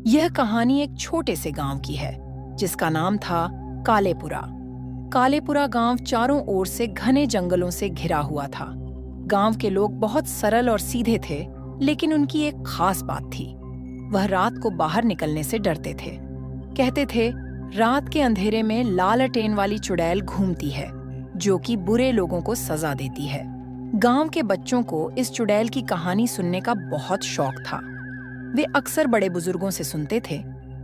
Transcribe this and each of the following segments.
यह कहानी एक छोटे से गांव की है जिसका नाम था कालेपुरा। कालेपुरा गांव चारों ओर से घने जंगलों से घिरा हुआ था। गांव के लोग बहुत सरल और सीधे थे, लेकिन उनकी एक खास बात थी। वह रात को बाहर निकलने से डरते थे। कहते थे, रात के अंधेरे में लालटेन वाली चुड़ैल घूमती है जो कि बुरे लोगों को सजा देती है। गांव के बच्चों को इस चुड़ैल की कहानी सुनने का बहुत शौक था। वे अक्सर बड़े बुजुर्गों से सुनते थे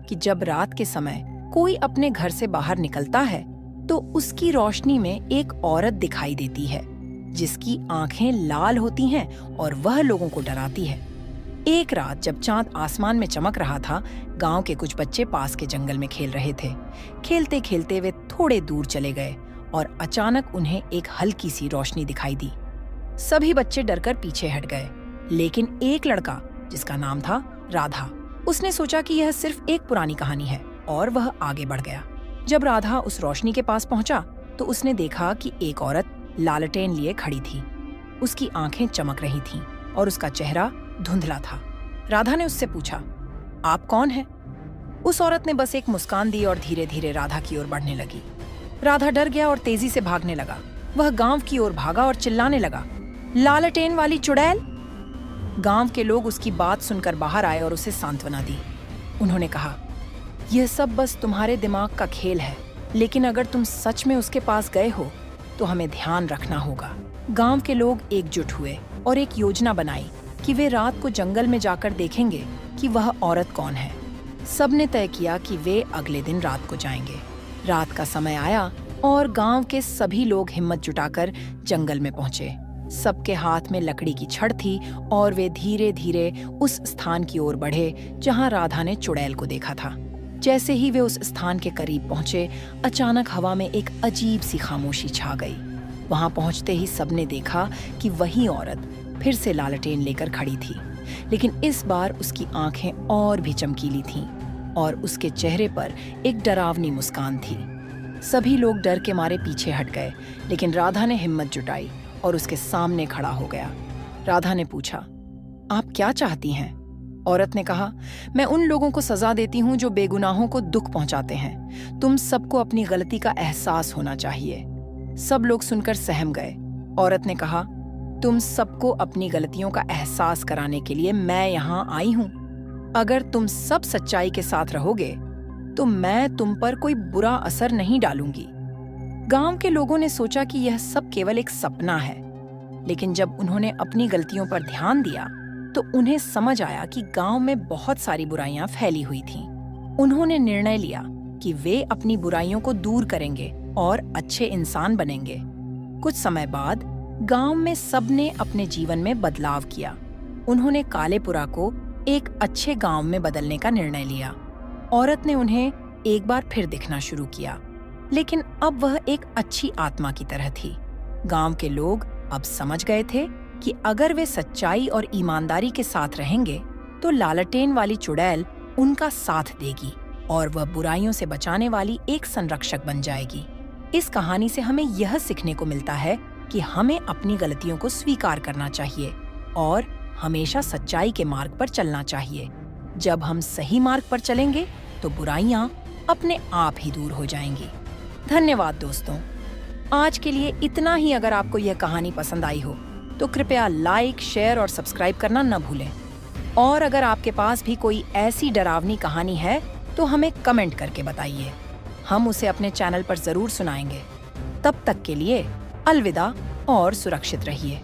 कि जब रात के समय कोई अपने घर से बाहर निकलता है तो उसकी रोशनी में एक औरत दिखाई देती है जिसकी आंखें लाल होती हैं और वह लोगों को डराती है। एक रात जब चांद आसमान में चमक रहा था, गांव के कुछ बच्चे पास के जंगल में खेल रहे थे। खेलते खेलते वे थोड़े दूर चले गए और अचानक उन्हें एक हल्की सी रोशनी दिखाई दी। सभी बच्चे डरकर पीछे हट गए, लेकिन एक लड़का जिसका नाम था राधा, उसने सोचा कि यह सिर्फ एक पुरानी कहानी है और वह आगे बढ़ गया। जब राधा उस रोशनी के पास पहुंचा तो उसने देखा कि एक औरत लालटेन लिए खड़ी थी। उसकी आंखें चमक रही थीं और उसका चेहरा धुंधला था। राधा ने उससे पूछा, आप कौन हैं? उस औरत ने बस एक मुस्कान दी और धीरे धीरे राधा की ओर बढ़ने लगी। राधा डर गया और तेजी से भागने लगा। वह गांव की ओर भागा और चिल्लाने लगा, लालटेन वाली चुड़ैल! गांव के लोग उसकी बात सुनकर बाहर आए और उसे सांत्वना दी। उन्होंने कहा, यह सब बस तुम्हारे दिमाग का खेल है, लेकिन अगर तुम सच में उसके पास गए हो तो हमें ध्यान रखना होगा। गांव के लोग एकजुट हुए और एक योजना बनाई कि वे रात को जंगल में जाकर देखेंगे कि वह औरत कौन है। सबने तय किया कि वे अगले दिन रात को जाएंगे। रात का समय आया और गांव के सभी लोग हिम्मत जुटाकर जंगल में पहुंचे। सबके हाथ में लकड़ी की छड़ थी और वे धीरे धीरे उस स्थान की ओर बढ़े जहां राधा ने चुड़ैल को देखा था। जैसे ही वे उस स्थान के करीब पहुंचे, अचानक हवा में एक अजीब सी खामोशी छा गई। वहां पहुंचते ही सबने देखा कि वही औरत फिर से लालटेन लेकर खड़ी थी, लेकिन इस बार उसकी आंखें और भी चमकीली थीं और उसके चेहरे पर एक डरावनी मुस्कान थी। सभी लोग डर के मारे पीछे हट गए, लेकिन राधा ने हिम्मत जुटाई और उसके सामने खड़ा हो गया। राधा ने पूछा, आप क्या चाहती हैं? औरत ने कहा, मैं उन लोगों को सजा देती हूँ जो बेगुनाहों को दुख पहुंचाते हैं। तुम सबको अपनी गलती का एहसास होना चाहिए। सब लोग सुनकर सहम गए। औरत ने कहा, तुम सबको अपनी गलतियों का एहसास कराने के लिए मैं यहाँ आई हूँ। अगर तुम सब सच्चाई के साथ रहोगे तो मैं तुम पर कोई बुरा असर नहीं डालूंगी। गांव के लोगों ने सोचा कि यह सब केवल एक सपना है, लेकिन जब उन्होंने अपनी गलतियों पर ध्यान दिया तो उन्हें समझ आया कि गांव में बहुत सारी बुराइयां फैली हुई थीं। उन्होंने निर्णय लिया कि वे अपनी बुराइयों को दूर करेंगे और अच्छे इंसान बनेंगे। कुछ समय बाद गांव में सबने अपने जीवन में बदलाव किया। उन्होंने कालेपुरा को एक अच्छे गांव में बदलने का निर्णय लिया। औरत ने उन्हें एक बार फिर दिखना शुरू किया, लेकिन अब वह एक अच्छी आत्मा की तरह थी। गांव के लोग अब समझ गए थे कि अगर वे सच्चाई और ईमानदारी के साथ रहेंगे तो लालटेन वाली चुड़ैल उनका साथ देगी और वह बुराइयों से बचाने वाली एक संरक्षक बन जाएगी। इस कहानी से हमें यह सीखने को मिलता है कि हमें अपनी गलतियों को स्वीकार करना चाहिए और हमेशा सच्चाई के मार्ग पर चलना चाहिए। जब हम सही मार्ग पर चलेंगे तो बुराइयां अपने आप ही दूर हो जाएंगी। धन्यवाद दोस्तों। आज के लिए इतना ही। अगर आपको यह कहानी पसंद आई हो तो कृपया लाइक, शेयर और सब्सक्राइब करना न भूलें। और अगर आपके पास भी कोई ऐसी डरावनी कहानी है तो हमें कमेंट करके बताइए। हम उसे अपने चैनल पर जरूर सुनाएंगे। तब तक के लिए अलविदा और सुरक्षित रहिए।